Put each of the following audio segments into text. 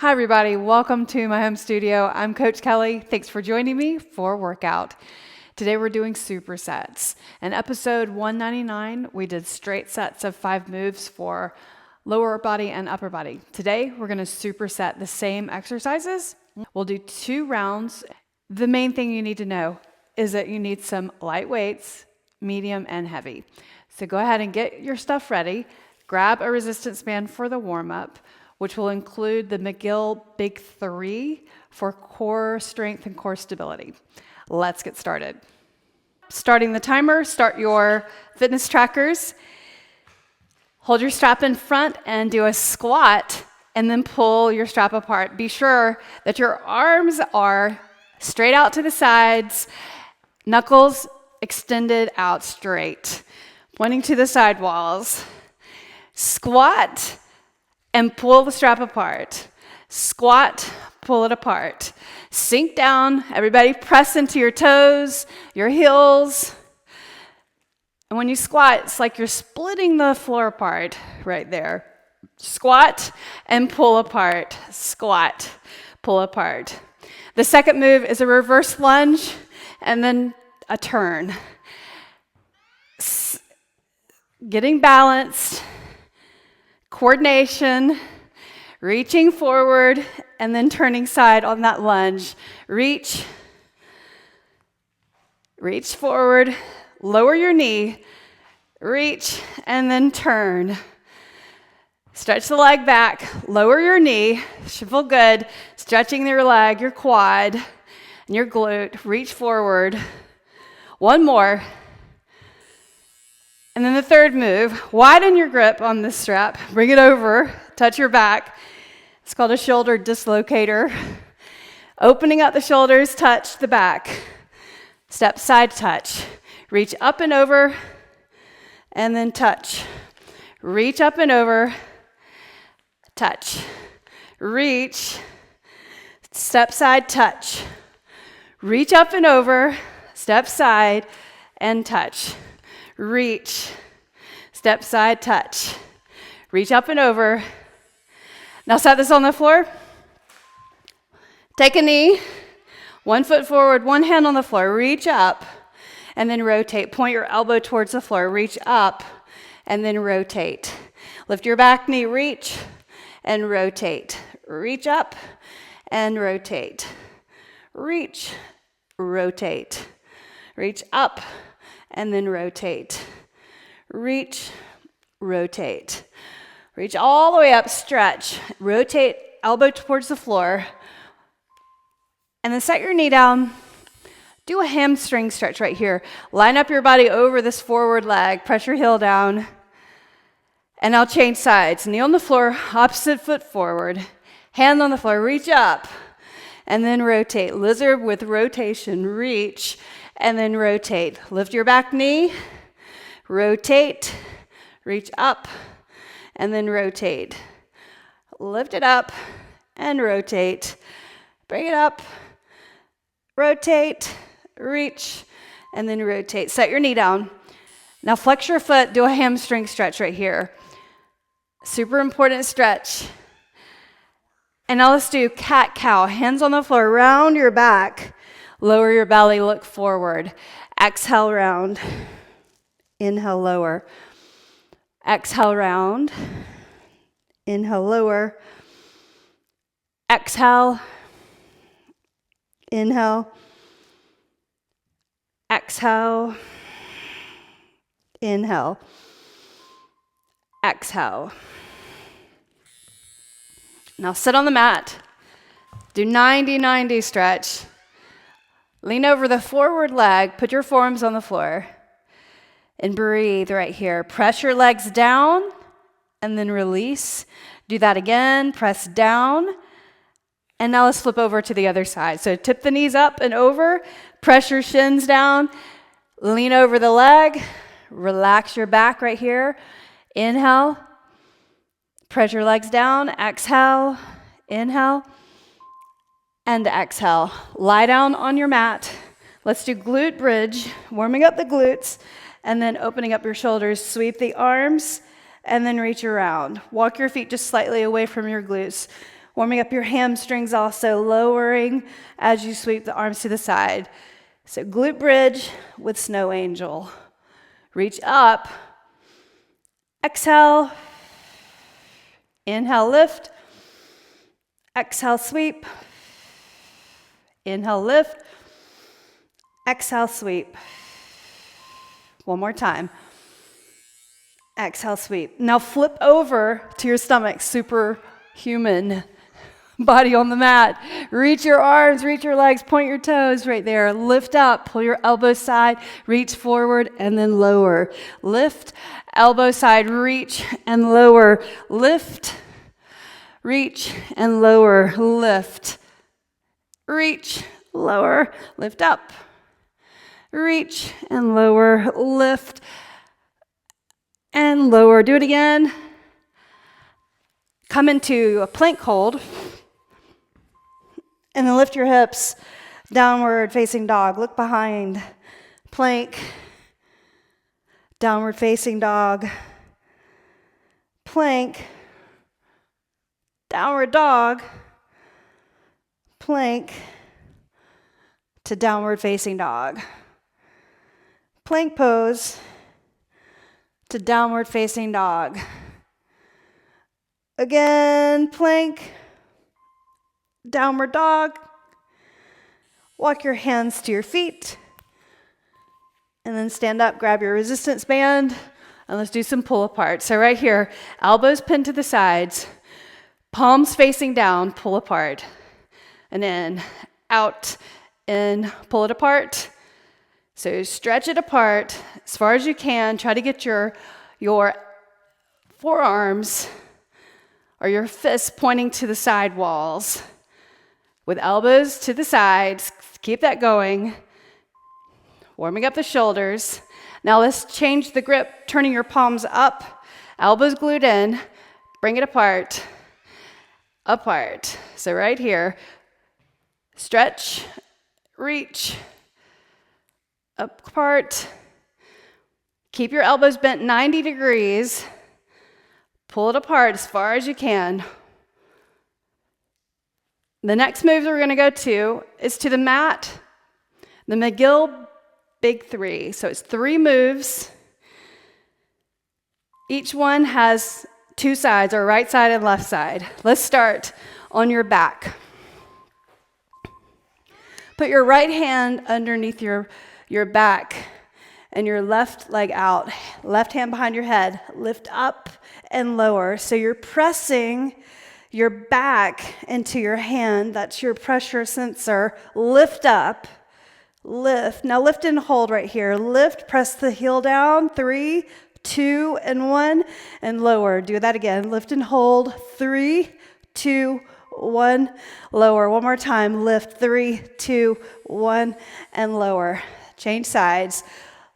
Hi everybody, welcome to my home studio. I'm Coach Kelly. Thanks for joining me for a workout. Today we're doing supersets. In episode 199, we did straight sets of 5 moves for lower body and upper body. Today we're going to superset the same exercises. We'll do 2 rounds. The main thing you need to know is that you need some light weights, medium and heavy. So go ahead and get your stuff ready. Grab a resistance band for the warm-up, which will include the McGill Big 3 for core strength and core stability. Let's get started. Starting the timer, start your fitness trackers. Hold your strap in front and do a squat, and then pull your strap apart. Be sure that your arms are straight out to the sides, knuckles extended out straight, pointing to the side walls. Squat and pull the strap apart. Squat, pull it apart. Sink down, everybody press into your toes, your heels. And when you squat, it's like you're splitting the floor apart right there. Squat and pull apart. Squat, pull apart. The second move is a reverse lunge and then a turn. Getting balanced. Coordination, reaching forward, and then turning side on that lunge. Reach forward, lower your knee, reach, and then turn. Stretch the leg back, lower your knee, should feel good. Stretching your leg, your quad, and your glute. Reach forward. One more. And then the third move, widen your grip on this strap, bring it over, touch your back. It's called a shoulder dislocator. Opening up the shoulders, touch the back. Step side touch. Reach up and over, and then touch. Reach up and over, touch. Reach, step side touch. Reach up and over, step side, and touch. Reach, step side touch. Reach up and over. Now set this on the floor. Take a knee, 1 foot forward, 1 hand on the floor. Reach up and then rotate. Point your elbow towards the floor. Reach up and then rotate. Lift your back knee, reach and rotate. Reach up and rotate. Reach, rotate. Reach up and then rotate. Reach, rotate. Reach all the way up, stretch. Rotate, elbow towards the floor. And then set your knee down. Do a hamstring stretch right here. Line up your body over this forward leg. Press your heel down. And now change sides. Knee on the floor, opposite foot forward. Hand on the floor, reach up. And then rotate. Lizard with rotation. Reach. And then rotate. Lift your back knee, rotate, reach up, and then rotate. Lift it up and rotate. Bring it up, rotate, reach, and then rotate. Set your knee down. Now flex your foot, do a hamstring stretch right here. Super important stretch. And now let's do cat-cow. Hands on the floor, round your back. Lower your belly, look forward. Exhale, round. Inhale, lower. Exhale, round. Inhale, lower. Exhale. Inhale. Exhale. Inhale. Exhale. Now sit on the mat. Do 90-90 stretch. Lean over the forward leg, put your forearms on the floor, and breathe right here. Press your legs down, and then release. Do that again, press down, and now let's flip over to the other side. So tip the knees up and over, press your shins down, lean over the leg, relax your back right here. Inhale, press your legs down, exhale, inhale, and exhale. Lie down on your mat. Let's do glute bridge, warming up the glutes, and then opening up your shoulders. Sweep the arms, and then reach around. Walk your feet just slightly away from your glutes. Warming up your hamstrings also, lowering as you sweep the arms to the side. So glute bridge with snow angel. Reach up. Exhale. Inhale, lift. Exhale, sweep. Inhale, lift. Exhale, sweep. One more time. Exhale, sweep. Now flip over to your stomach, superhuman body on the mat. Reach your arms, reach your legs, point your toes right there. Lift up, pull your elbow side, reach forward, and then lower. Lift, elbow side, reach and lower. Lift, reach and lower. Lift, reach, lower. Lift up, reach and lower. Lift and lower. Do it again. Come into a plank hold. And then lift your hips, downward facing dog. Look behind. Plank, downward facing dog. Plank, downward dog. Plank to downward facing dog. Plank pose to downward facing dog. Again, plank. Downward dog. Walk your hands to your feet. And then stand up, grab your resistance band, and let's do some pull apart. So right here, elbows pinned to the sides, palms facing down, pull apart. And then out, in, pull it apart. So stretch it apart as far as you can. Try to get your forearms or your fists pointing to the side walls. With elbows to the sides, keep that going. Warming up the shoulders. Now let's change the grip, turning your palms up, elbows glued in, bring it apart, apart. So right here, stretch, reach, apart. Keep your elbows bent 90 degrees. Pull it apart as far as you can. The next move that we're going to go to is to the mat, the McGill Big Three. So it's 3 moves. Each one has 2 sides, or right side and left side. Let's start on your back. Put your right hand underneath your back and your left leg out. Left hand behind your head. Lift up and lower. So you're pressing your back into your hand. That's your pressure sensor. Lift up, lift. Now lift and hold right here. Lift, press the heel down. 3, 2, and 1, and lower. Do that again. Lift and hold. 3, 2, 1, lower. One more time. Lift. 3, 2, 1, and lower. Change sides.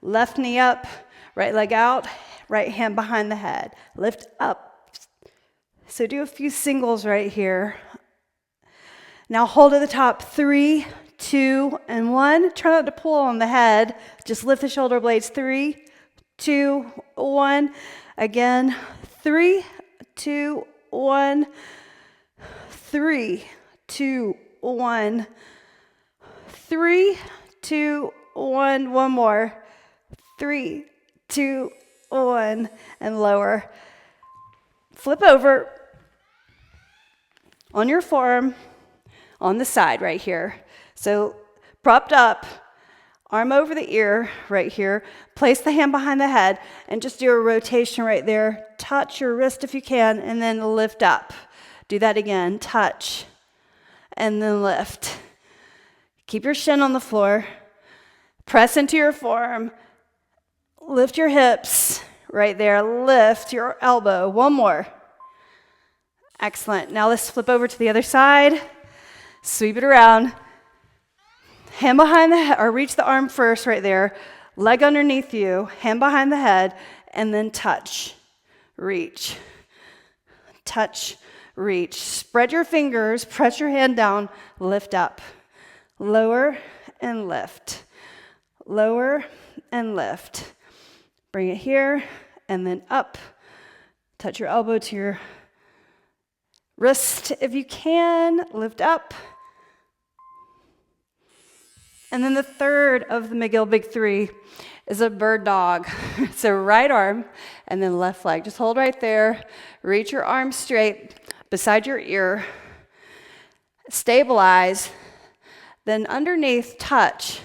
Left knee up, right leg out, right hand behind the head. Lift up. So do a few singles right here. Now hold at the top. 3, 2, and 1. Try not to pull on the head. Just lift the shoulder blades. 3, 2, 1. Again. 3, 2, 1. 3, 2, 1. 3, 2, 1. One more. 3, 2, 1. And lower. Flip over on your forearm on the side right here. So propped up, arm over the ear right here. Place the hand behind the head and just do a rotation right there. Touch your wrist if you can, and then lift up. Do that again. Touch and then lift. Keep your shin on the floor. Press into your forearm. Lift your hips right there. Lift your elbow. One more. Excellent. Now let's flip over to the other side. Sweep it around. Hand behind the head, or reach the arm first right there. Leg underneath you. Hand behind the head. And then touch. Reach. Touch. Reach. Spread your fingers. Press your hand down. Lift up. Lower and lift. Lower and lift. Bring it here and then up. Touch your elbow to your Wrist, if you can, lift up. And then the third of the McGill Big Three is a bird dog. So right arm and then left leg. Just hold right there. Reach your arm straight beside your ear. Stabilize. Then underneath, touch.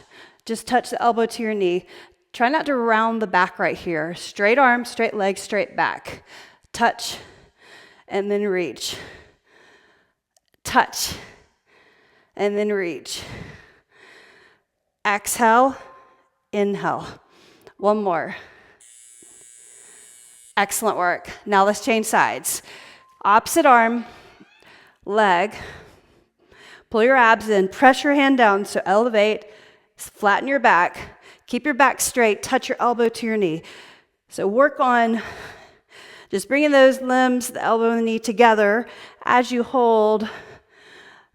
Just touch the elbow to your knee. Try not to round the back right here. Straight arm, straight leg, straight back. Touch and then reach. Touch and then reach. Exhale, inhale. One more. Excellent work. Now let's change sides. Opposite arm, leg. Pull your abs in, press your hand down, so elevate, flatten your back, keep your back straight, touch your elbow to your knee. So work on just bringing those limbs, the elbow and the knee together as you hold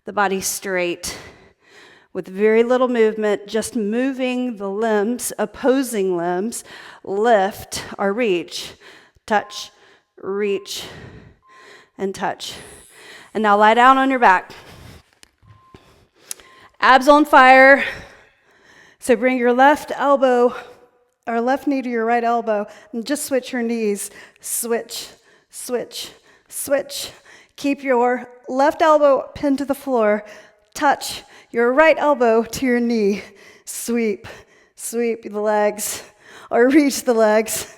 the body straight with very little movement, just moving the limbs, opposing limbs, lift or reach, touch, reach, and touch. And now lie down on your back. Abs on fire. So bring your left elbow or left knee to your right elbow and just switch your knees. Switch, switch, switch. Keep your left elbow pinned to the floor. Touch your right elbow to your knee. Sweep, sweep the legs or reach the legs.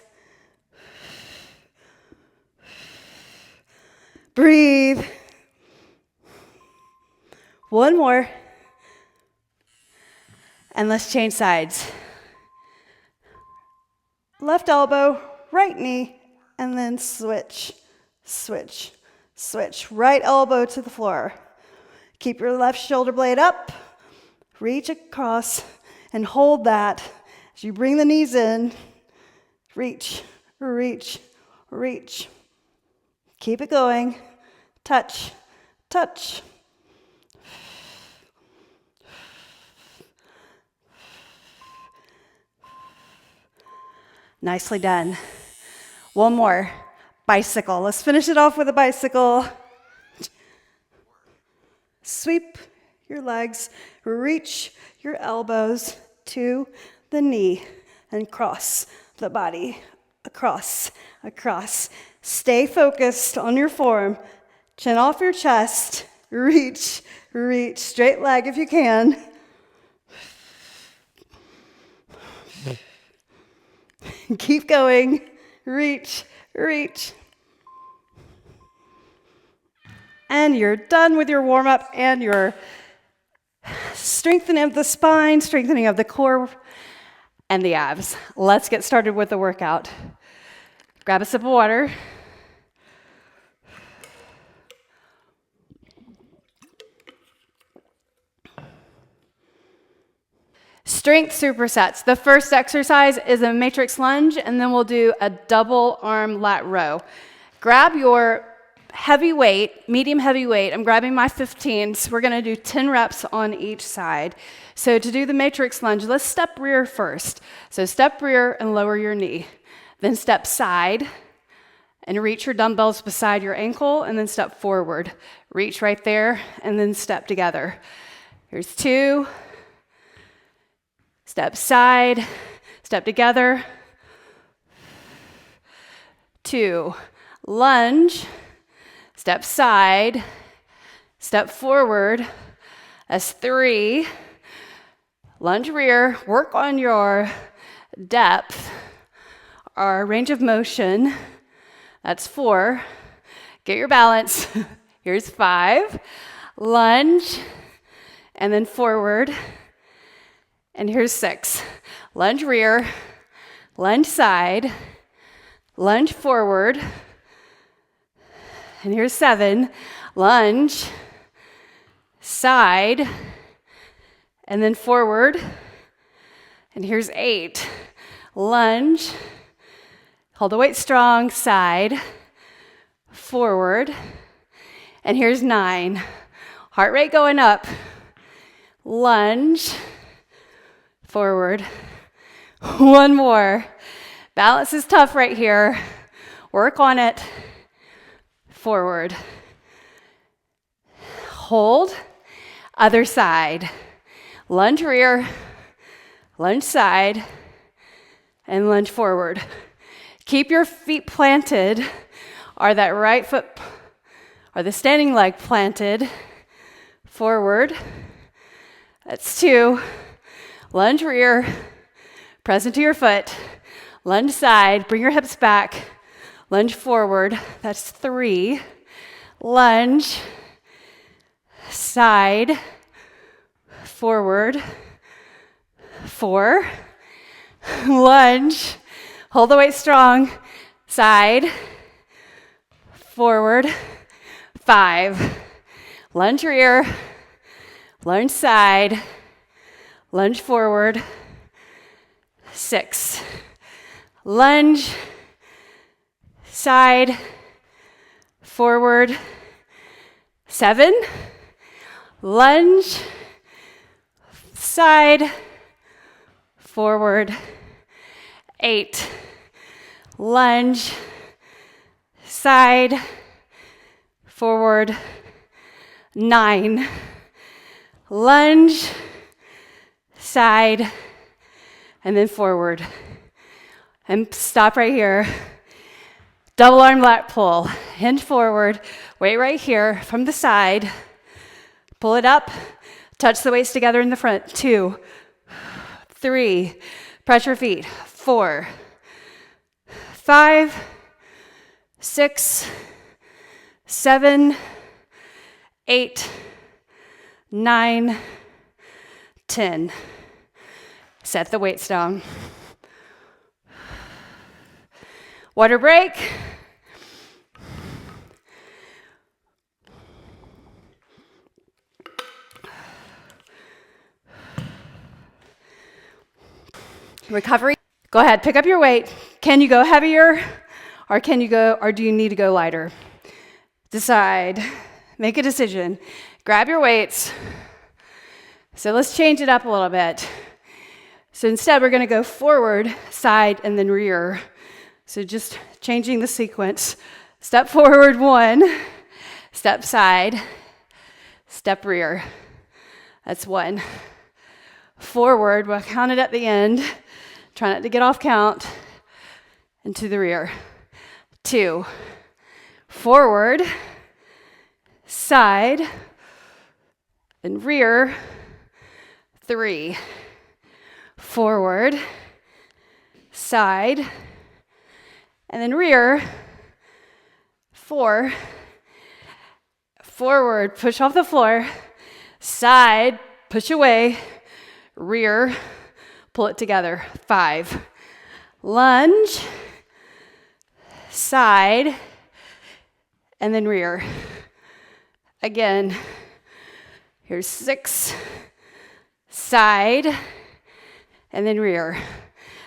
Breathe. One more. And let's change sides. Left elbow, right knee, and then switch, switch, switch. Right elbow to the floor. Keep your left shoulder blade up. Reach across and hold that as you bring the knees in. Reach, reach, reach. Keep it going. Touch, touch. Nicely done. One more. Bicycle. Let's finish it off with a bicycle. Sweep your legs, reach your elbows to the knee, and cross the body. Across, across. Stay focused on your form. Chin off your chest. Reach, reach. Straight leg if you can. Keep going. Reach, reach. And you're done with your warm-up and your strengthening of the spine, strengthening of the core, and the abs. Let's get started with the workout. Grab a sip of water. Strength supersets. The first exercise is a matrix lunge, and then we'll do a double arm lat row. Grab your heavy weight, medium heavy weight. I'm grabbing my 15s. We're going to do 10 reps on each side. So to do the matrix lunge, let's step rear first. So step rear and lower your knee. Then step side and reach your dumbbells beside your ankle, and then step forward. Reach right there, and then step together. Here's 2. Step side, step together. 2. Lunge, step side, step forward. That's 3. Lunge rear, work on your depth or range of motion. That's 4. Get your balance. Here's 5. Lunge, and then forward. And here's 6. Lunge rear, lunge side, lunge forward. And here's 7. Lunge, side, and then forward. And here's 8. Lunge, hold the weight strong, side, forward. And here's 9. Heart rate going up. Lunge, forward. One more. Balance is tough right here. Work on it. Forward. hold, other side. Lunge rear, lunge side, and lunge forward. Keep your feet planted, or that right foot, or the standing leg planted, forward. That's 2. Lunge rear, press into your foot, lunge side, bring your hips back, lunge forward. That's 3. Lunge, side, forward. 4. Lunge, hold the weight strong, side, forward. 5. Lunge rear, lunge side, lunge forward. 6. Lunge, side, forward. 7. Lunge, side, forward. 8. Lunge, side, forward. 9. Lunge, side, and then forward. And stop right here. Double arm lat pull. Hinge forward. Weight right here from the side. Pull it up. Touch the weights together in the front. 2, 3. Press your feet. 4, 5, 6, 7, 8, 9, 10. Set the weights down. Water break. Recovery. Go ahead, pick up your weight. Can you go heavier or do you need to go lighter? Decide. Make a decision. Grab your weights. So let's change it up a little bit. So instead we're going to go forward, side, and then rear. So just changing the sequence. Step forward 1, step side, step rear. That's 1. Forward, we'll count it at the end. Try not to get off count. And to the rear. 2. Forward, side, and rear. 3. Forward, side, and then rear. 4. Forward, push off the floor. Side, push away. Rear, pull it together. 5. Lunge, side, and then rear. Again, here's 6. Side, and then rear.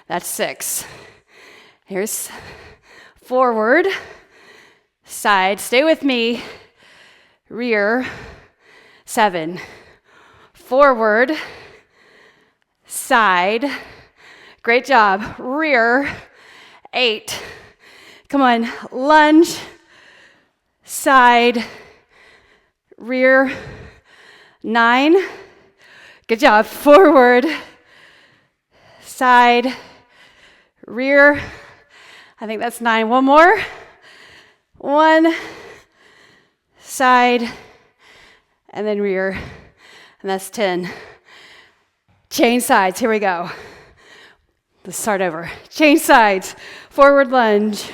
That's 6. Here's forward, side, stay with me, rear. 7. Forward, side, great job, rear. 8. Come on, lunge, side, rear. 9. Good job, forward, side, rear. I think that's 9. One more. 1, side, and then rear. And that's 10. Change sides. Here we go. Let's start over. Change sides. Forward lunge.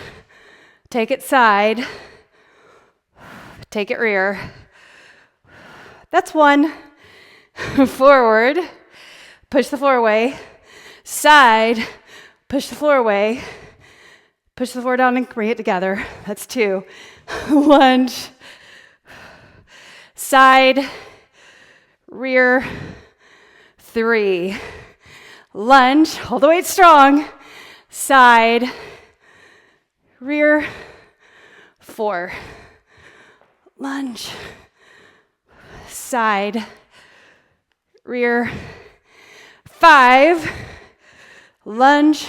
Take it side. Take it rear. That's 1. Forward. Push the floor away. Side. Push the floor away. Push the floor down and bring it together. That's 2. Lunge. Side. Rear. 3. Lunge. Hold the weight strong. Side. Rear. 4. Lunge. Side. Rear. 5. Lunge.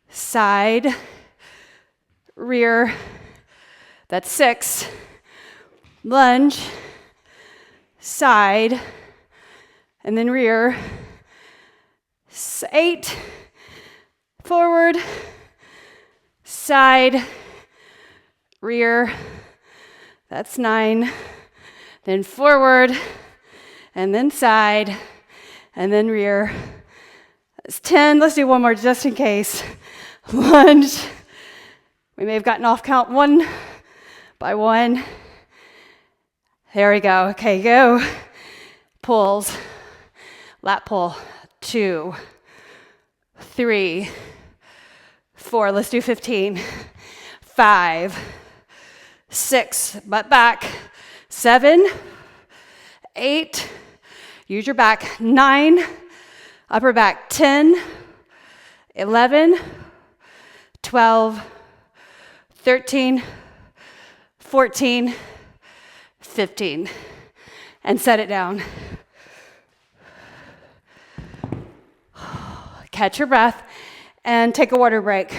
Side. Rear. That's 6. Lunge. side, and then rear. 8, forward, side, rear. That's 9. Then forward, and then side, and then rear. That's 10. Let's do one more just in case. Lunge. We may have gotten off count 1 by 1. There we go. Okay, go. Pulls. Lat pull. 2, 3, 4. Let's do 15. 5, 6. Butt back. 7, 8. Use your back. 9. Upper back. 10, 11, 12, 13, 14, 15. And set it down. Catch your breath and take a water break.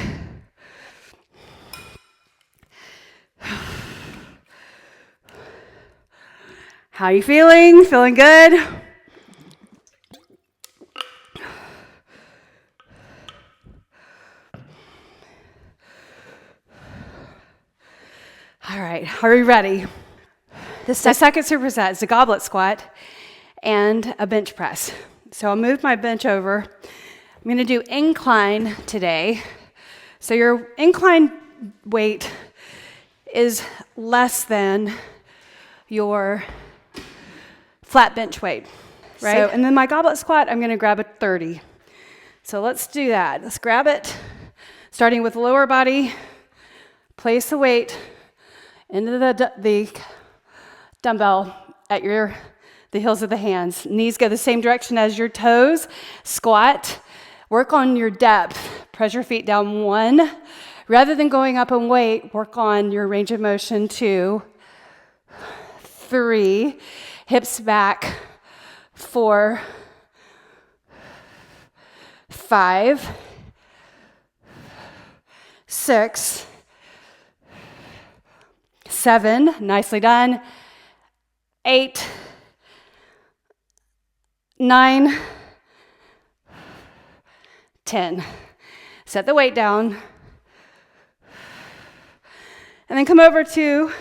How are you feeling? Feeling good? All right, are we ready? The second superset is a goblet squat and a bench press. So I'll move my bench over. I'm going to do incline today. So your incline weight is less than your flat bench weight, right? So, and then my goblet squat, I'm going to grab a 30. So let's do that. Let's grab it, starting with lower body. Place the weight into the dumbbell at the heels of the hands. Knees go the same direction as your toes. Squat. Work on your depth. Press your feet down 1. Rather than going up and wait, work on your range of motion. 2, 3. Hips back. 4, 5, 6, 7. Nicely done. 8, 9, 10. Set the weight down. And then come over to,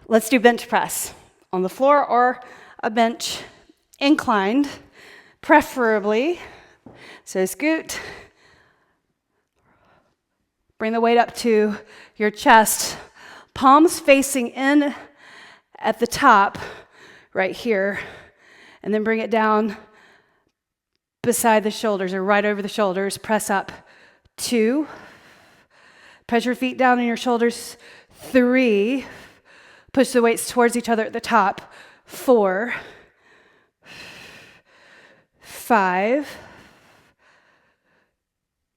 let's do bench press on the floor or a bench inclined, preferably. So scoot. Bring the weight up to your chest. Palms facing in at the top, right here. And then bring it down beside the shoulders or right over the shoulders. Press up. 2. Press your feet down on your shoulders. 3. Push the weights towards each other at the top. 4, 5,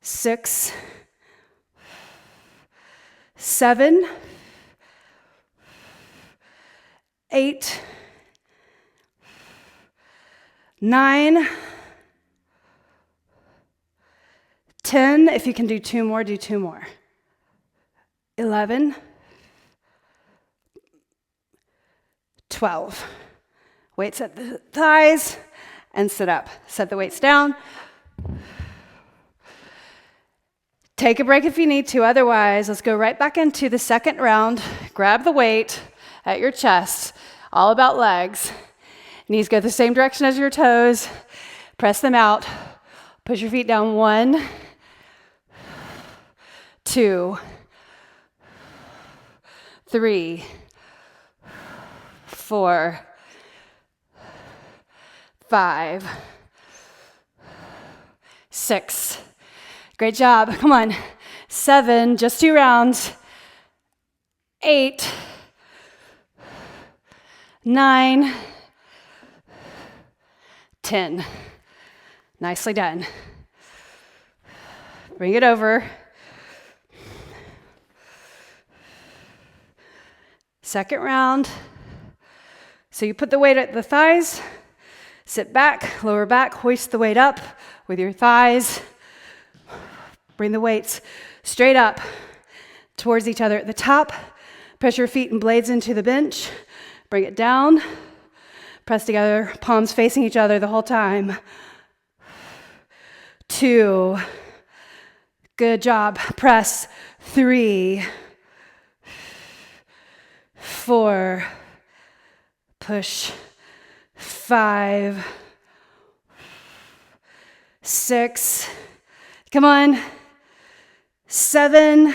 6, 7, 8, 9, 10. If you can do 2 more, do 2 more. 11, 12. Weights at the thighs and sit up. Set the weights down. Take a break if you need to. Otherwise, let's go right back into the second round. Grab the weight at your chest. All about legs. Knees go the same direction as your toes. Press them out. Push your feet down. 1, 2, 3, 4, 5, 6. Great job. Come on. 7, just 2 rounds. 8, 9, 10. Nicely done. Bring it over. Second round. So you put the weight at the thighs, sit back, lower back, hoist the weight up with your thighs. Bring the weights straight up towards each other at the top. Press your feet and blades into the bench. Bring it down. Press together, palms facing each other the whole time. 2. Good job. Press. 3. 4. Push. 5. 6. Come on. 7.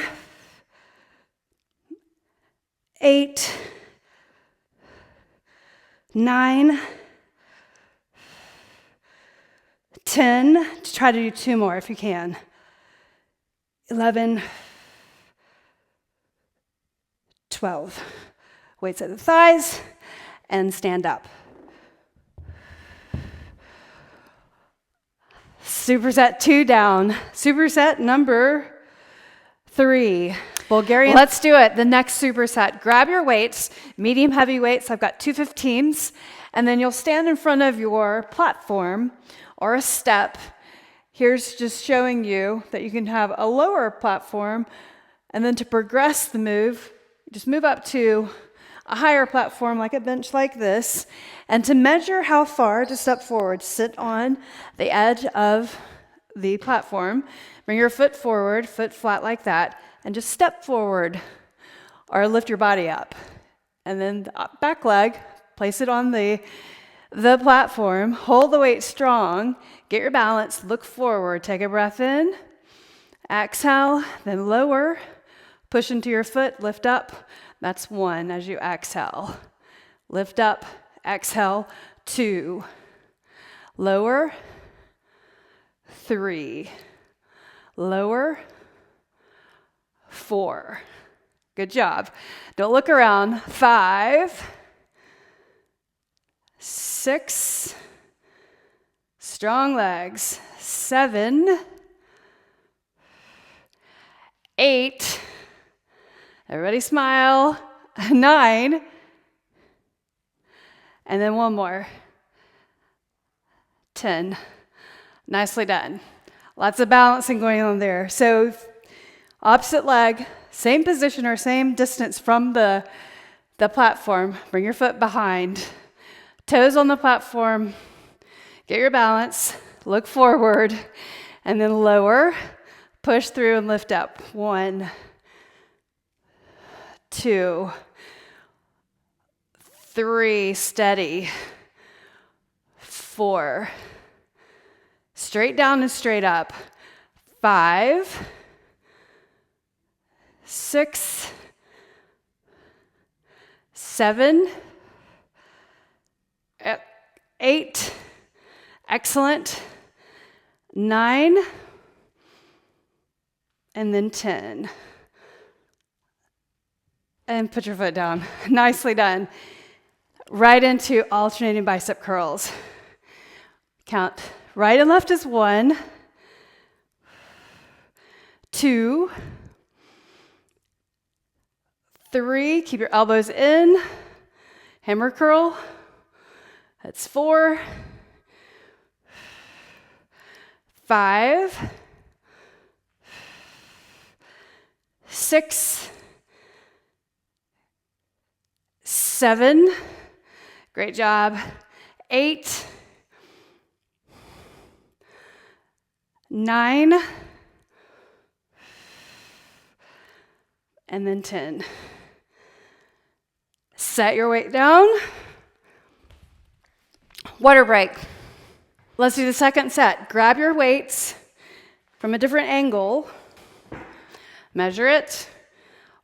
8. 9. 10. Try to do 2 more if you can. 11. 12. Weights at the thighs and stand up. Superset 2 down. Superset number 3. Bulgarian. Let's do it. The next superset. Grab your weights, medium heavy weights. I've got 2 15s, and then you'll stand in front of your platform or a step. Here's just showing you that you can have a lower platform, and then to progress the move, just move up to a higher platform like a bench like this, and to measure how far to step forward, sit on the edge of the platform, bring your foot forward, foot flat like that, and just step forward or lift your body up. And then the back leg, place it on the platform, hold the weight strong, get your balance, look forward, take a breath in, exhale, then lower, push into your foot, lift up. That's 1 as you exhale. Lift up, exhale, 2. Lower, 3. Lower, 4. Good job. Don't look around. 5. 6. Strong legs. 7. 8. Everybody smile. 9. And then 1 more. 10. Nicely done. Lots of balancing going on there. So opposite leg, same position or same distance from the platform. Bring your foot behind. Toes on the platform. Get your balance. Look forward. And then lower. Push through and lift up. 1. 2. 3. Steady. 4. Straight down and straight up. 5. 6. 7. 8. Excellent. 9. And then 10. And put your foot down. Nicely done. Right into alternating bicep curls. Count right and left is 1, 2, 3. Keep your elbows in. Hammer curl. That's 4, 5, 6, 7. Great job. 8, 9, and then 10. Set your weight down. Water break. Let's do the second set. Grab your weights from a different angle. Measure it.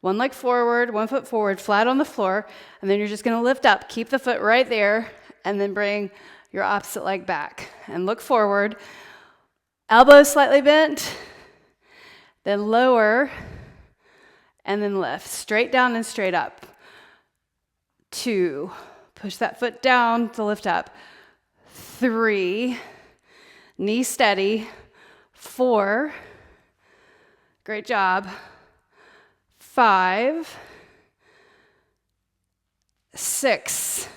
1 leg forward, 1 foot forward, flat on the floor, and then you're just going to lift up. Keep the foot right there, and then bring your opposite leg back. And look forward. Elbows slightly bent, then lower, and then lift. Straight down and straight up. 2. Push that foot down to lift up. 3. Knee steady. 4. Great job. 5. 6.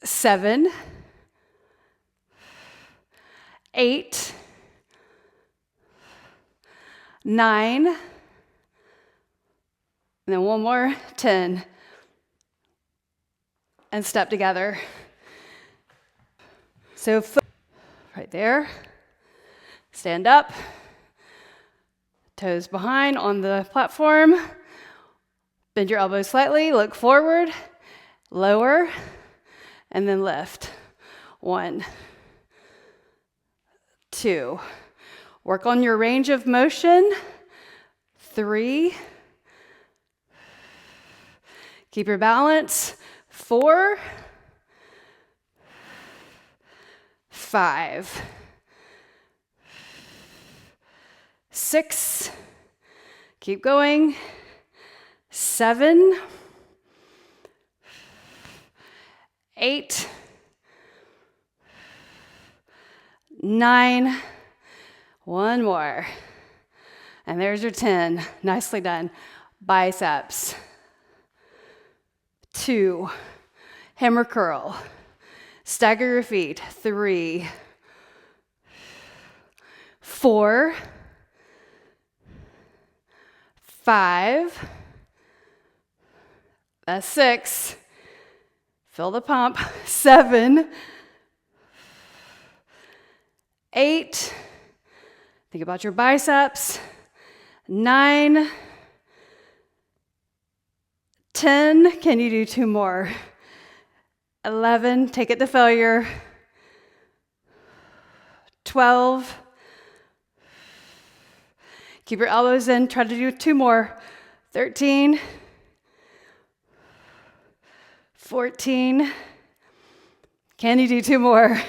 7. 8. 9. And then 1 more. 10. and step together. So right there. Stand up. Toes behind on the platform. Bend your elbows slightly, look forward, lower, and then lift. 1, 2. Work on your range of motion. 3. Keep your balance. 4, 5, 6. Keep going. 7, 8, 9. One more. And there's your 10. Nicely done. Biceps. 2. Hammer curl. Stagger your feet. 3, 4, 5. That's 6. Feel the pump. 7, 8. Think about your biceps. 9, 10. Can you do 2 more? 11. Take it to failure. 12. Keep your elbows in. Try to do 2 more. 13. 14. Can you do 2 more?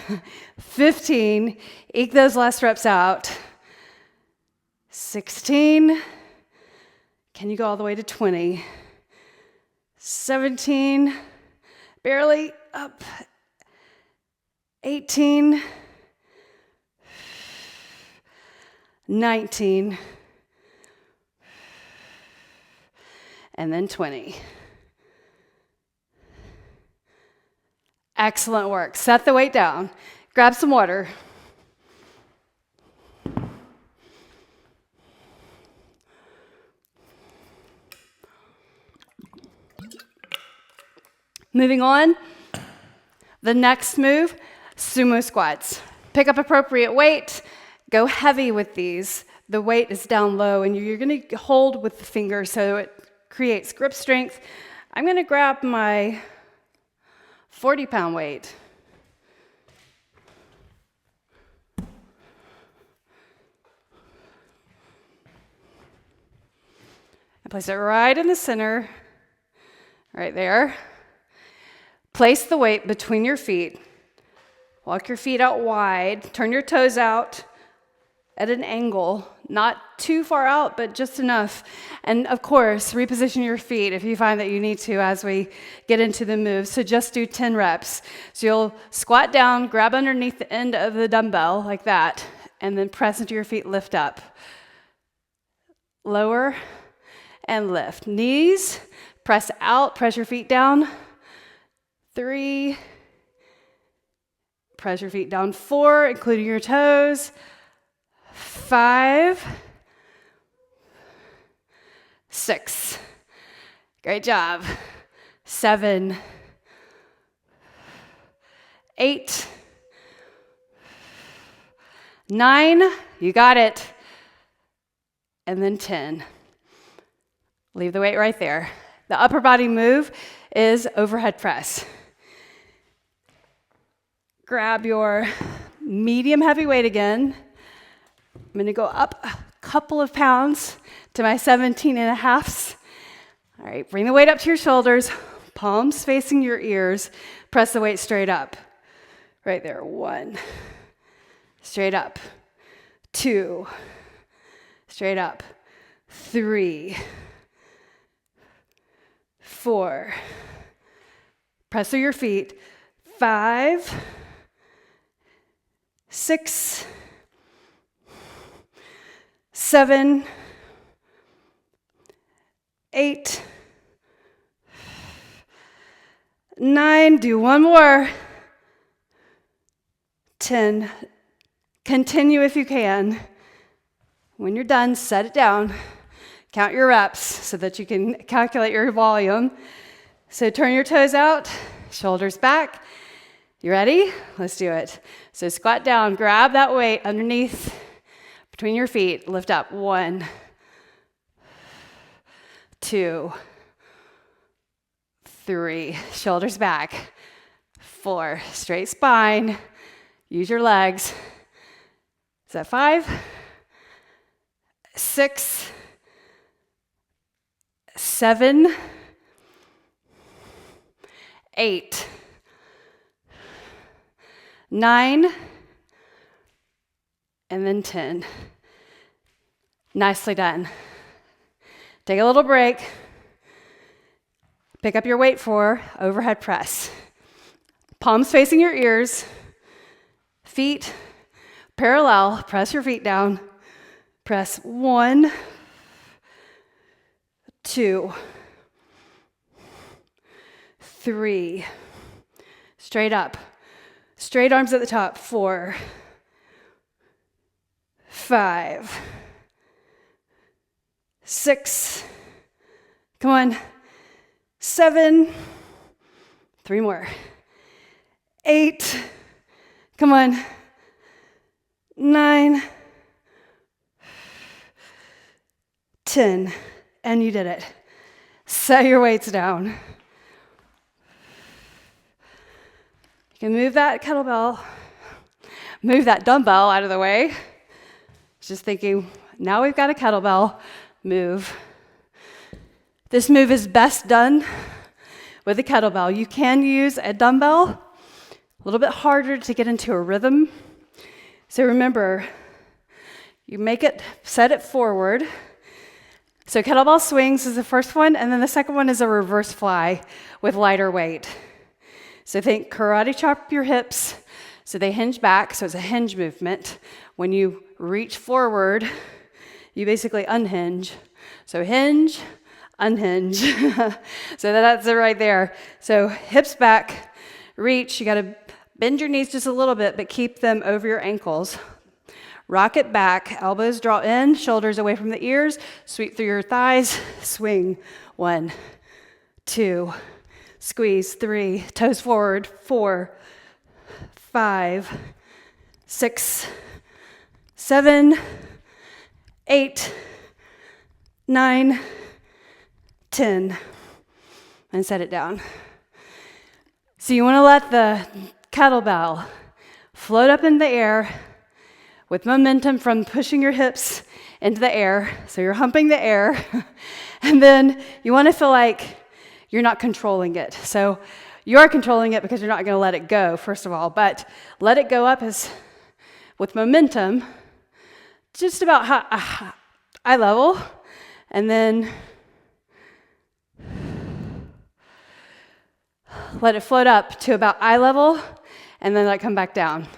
15. Eke those last reps out. 16. Can you go all the way to 20? 17. Barely up. 18. 19. And then 20. Excellent work. Set the weight down. Grab some water. Moving on, the next move, sumo squats. Pick up appropriate weight, go heavy with these. The weight is down low and you're gonna hold with the fingers so it creates grip strength. I'm gonna grab my 40-pound weight. And place it right in the center, right there. Place the weight between your feet. Walk your feet out wide. Turn your toes out at an angle, not too far out, but just enough. And of course, reposition your feet if you find that you need to as we get into the move. So just do 10 reps. So you'll squat down, grab underneath the end of the dumbbell like that, and then press into your feet, lift up. Lower and lift. Knees, press out, press your feet down. 3, press your feet down. 4, including your toes. 5, 6. Great job. 7, 8, 9. You got it. And then 10. Leave the weight right there. The upper body move is overhead press. Grab your medium heavy weight again. I'm going to go up a couple of pounds to my 17.5s. All right, bring the weight up to your shoulders, palms facing your ears. Press the weight straight up. Right there. 1. Straight up. 2. Straight up. 3. 4. Press through your feet. 5. 6, 7, 8, 9. Do 1 more. 10. Continue if you can. When you're done, set it down. Count your reps so that you can calculate your volume. So turn your toes out, shoulders back. You ready? Let's do it. So squat down, grab that weight underneath, between your feet, lift up. 1, 2, 3, shoulders back. 4, straight spine, use your legs. Is that 5? 6, 7, 8, 9, and then 10. Nicely done. Take a little break. Pick up your weight for overhead press. Palms facing your ears, feet parallel, press your feet down. Press 1, 2, 3, straight up. Straight arms at the top. 4, 5, 6, come on, 7, 3 more, 8, come on, 9, 10, and you did it. Set your weights down. You can move that kettlebell, move that dumbbell out of the way. Just thinking, now we've got a kettlebell, move. This move is best done with a kettlebell. You can use a dumbbell, a little bit harder to get into a rhythm. So remember, you set it forward. So kettlebell swings is the first one, and then the second one is a reverse fly with lighter weight. So think karate chop your hips so they hinge back, so it's a hinge movement. When you reach forward, you basically unhinge. So hinge, unhinge. So that's it right there. So hips back, reach. You got to bend your knees just a little bit, but keep them over your ankles. Rock it back, elbows draw in, shoulders away from the ears, sweep through your thighs, swing. 1, 2, squeeze. 3, toes forward. 4, 5, 6, 7, 8, 9, 10, and set it down. So you want to let the kettlebell float up in the air with momentum from pushing your hips into the air. So you're humping the air. And then you want to feel like you're not controlling it. So you are controlling it because you're not going to let it go, first of all. But let it go up with momentum, just about eye level. And then let it float up to about eye level, and then let it come back down.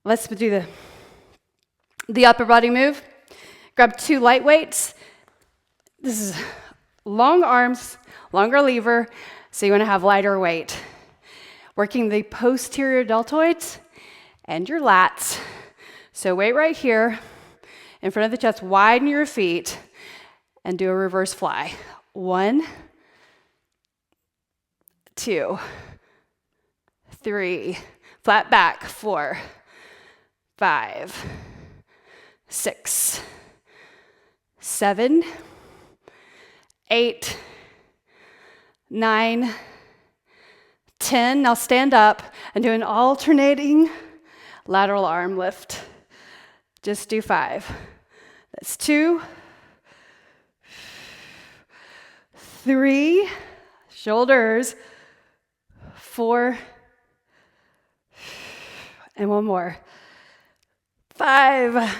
Let's do the upper body move. Grab 2 light weights. This is long arms, longer lever, so you want to have lighter weight. Working the posterior deltoids and your lats. So weight right here in front of the chest, widen your feet, and do a reverse fly. 1, 2, 3, flat back. 4, 5, 6, 7, 8, 9, 10. Now stand up and do an alternating lateral arm lift. Just do 5. That's 2, 3, shoulders, 4, and 1 more. 5.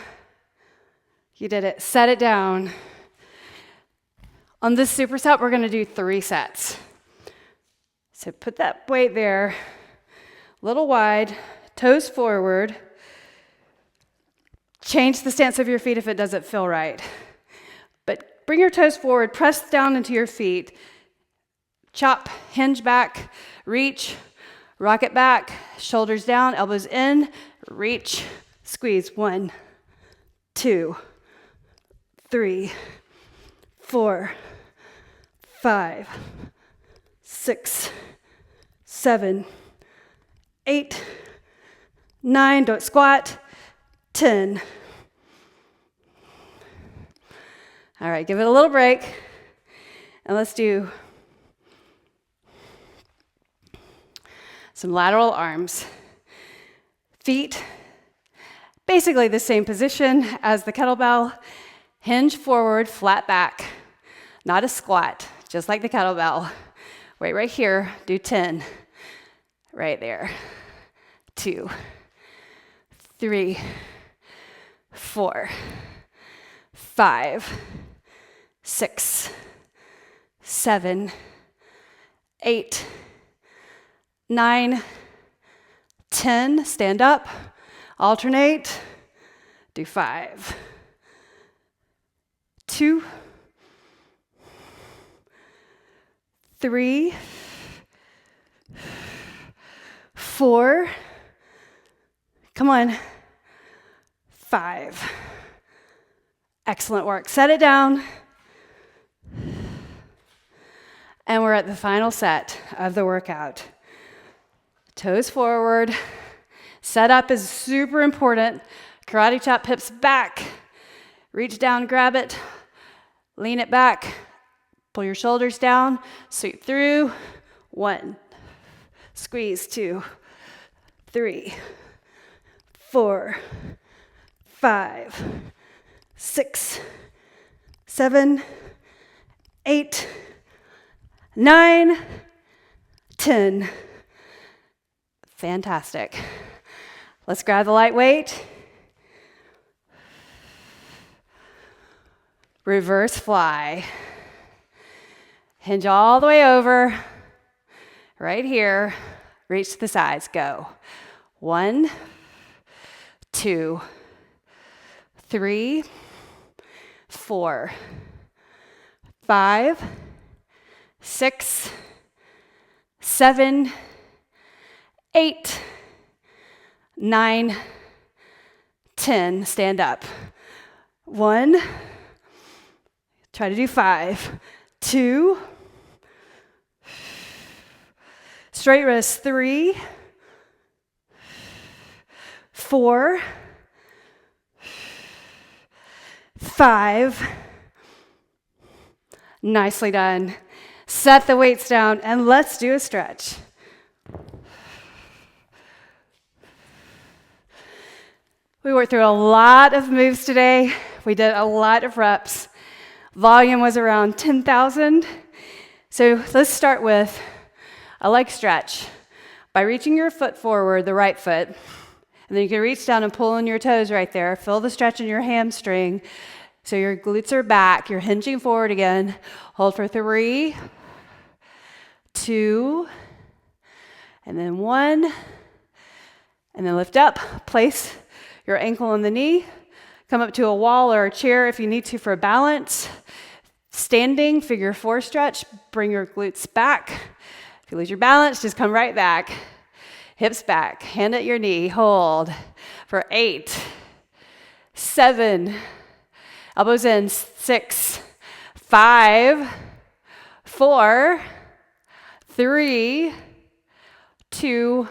You did it. Set it down. On this superset, we're going to do 3 sets. So put that weight there, a little wide, toes forward. Change the stance of your feet if it doesn't feel right. But bring your toes forward, press down into your feet. Chop, hinge back, reach, rock it back, shoulders down, elbows in, reach, squeeze. 1, 2, 3, 4, 5, 6, 7, 8, 9, don't squat, 10. All right, give it a little break, and let's do some lateral arms. Feet, basically the same position as the kettlebell. Hinge forward, flat back. Not a squat, just like the kettlebell. Wait right here, do 10. Right there. 2, 3, 4, 5, 6, 7, 8, 9, 10. Stand up, alternate, do 5, 2, 3, 4, come on, 5. Excellent work. Set it down. And we're at the final set of the workout. Toes forward. Setup is super important. Karate chop, hips back. Reach down, grab it. Lean it back. Pull your shoulders down. Sweep through. 1. Squeeze. 2, 3, 4, 5, 6, 7, 8, 9, 10. Fantastic. Let's grab the light weight. Reverse fly. Hinge all the way over. Right here. Reach to the sides. Go. 1, 2, 3, 4, 5, 6, 7, 8, 9, 10. Stand up. 1, try to do 5, 2, straight wrist, 3, 4, 5. Nicely done. Set the weights down and let's do a stretch. We worked through a lot of moves today. We did a lot of reps. Volume was around 10,000. So let's start with a leg stretch. By reaching your foot forward, the right foot, and then you can reach down and pull in your toes right there. Feel the stretch in your hamstring. So your glutes are back. You're hinging forward again. Hold for 3, 2, and then 1. And then lift up. Place your ankle on the knee. Come up to a wall or a chair if you need to for balance. Standing, figure 4 stretch. Bring your glutes back. If you lose your balance, just come right back. Hips back, hand at your knee, hold for 8, 7, elbows in, 6, 5, 4, 3, 2,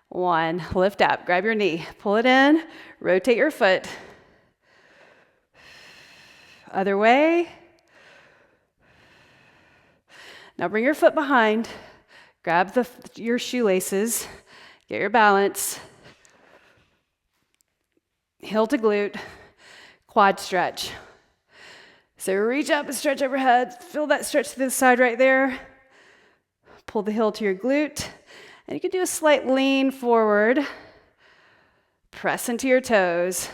1. Lift up, grab your knee, pull it in, rotate your foot. Other way. Now bring your foot behind. Grab your shoelaces, get your balance, heel to glute, quad stretch. So reach up and stretch overhead, feel that stretch to the side right there. Pull the heel to your glute, and you can do a slight lean forward. Press into your toes.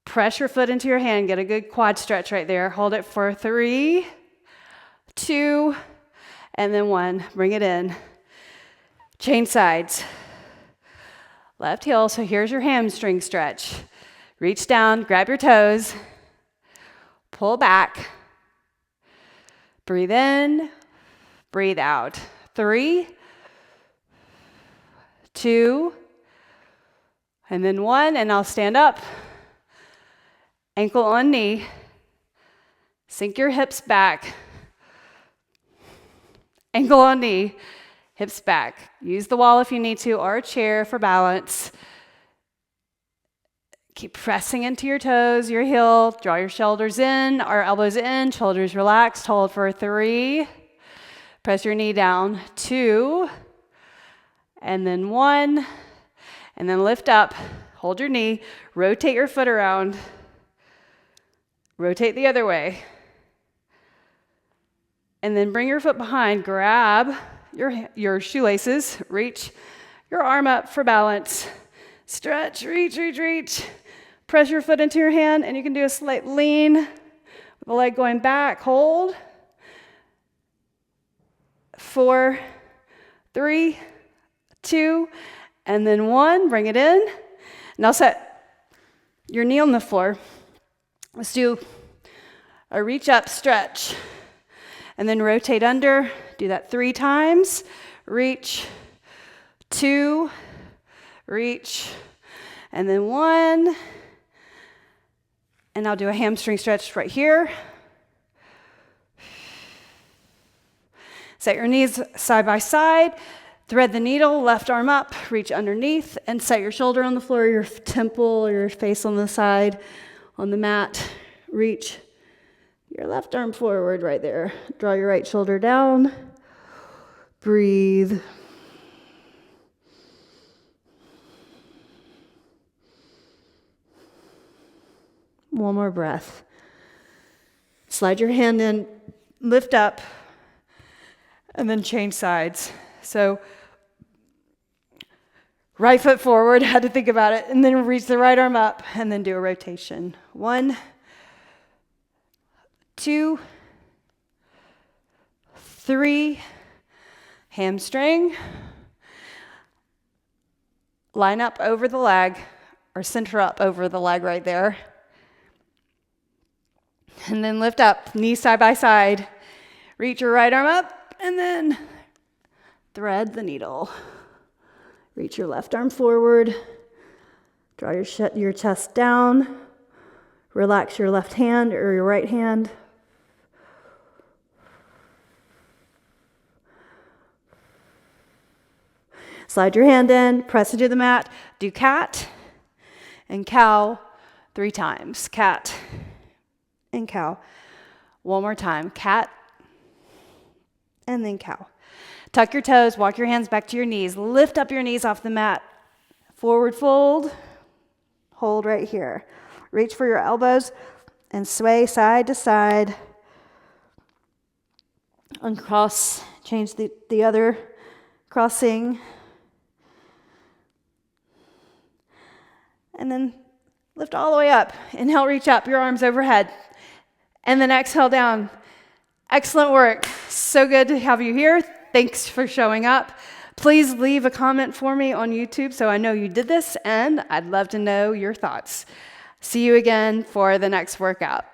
Press your foot into your hand, get a good quad stretch right there. Hold it for 3, 2, and then 1, bring it in. Change sides. Left heel, so here's your hamstring stretch. Reach down, grab your toes, pull back. Breathe in, breathe out. 3, 2, and then 1, and I'll stand up. Ankle on knee. Sink your hips back. Ankle on knee, hips back. Use the wall if you need to, or a chair for balance. Keep pressing into your toes, your heel. Draw your shoulders in, our elbows in, shoulders relaxed. Hold for 3. Press your knee down. 2. And then 1. And then lift up. Hold your knee. Rotate your foot around. Rotate the other way. And then bring your foot behind. Grab your shoelaces. Reach your arm up for balance. Stretch, reach, reach, reach. Press your foot into your hand, and you can do a slight lean with the leg going back. Hold. 4, 3, 2, and then 1. Bring it in. Now set your knee on the floor. Let's do a reach up stretch. And then rotate under. Do that 3 times. Reach. 2. Reach. And then 1. And I'll do a hamstring stretch right here. Set your knees side by side. Thread the needle, left arm up, reach underneath, and set your shoulder on the floor, your temple, your face on the side, on the mat. Reach your left arm forward right there. Draw your right shoulder down. Breathe. One more breath. Slide your hand in, lift up, and then change sides. So right foot forward, had to think about it, and then reach the right arm up, and then do a rotation. 1, 2, 3, hamstring. Line up over the leg, or center up over the leg right there. And then lift up, knees side by side. Reach your right arm up, and then thread the needle. Reach your left arm forward. Draw your chest down. Relax your left hand or your right hand. Slide your hand in, press into the mat. Do cat and cow 3 times. Cat and cow. One more time. Cat and then cow. Tuck your toes, walk your hands back to your knees. Lift up your knees off the mat. Forward fold. Hold right here. Reach for your elbows and sway side to side. Uncross, change the other crossing. And then lift all the way up. Inhale, reach up, your arms overhead. And then exhale down. Excellent work. So good to have you here. Thanks for showing up. Please leave a comment for me on YouTube so I know you did this, and I'd love to know your thoughts. See you again for the next workout.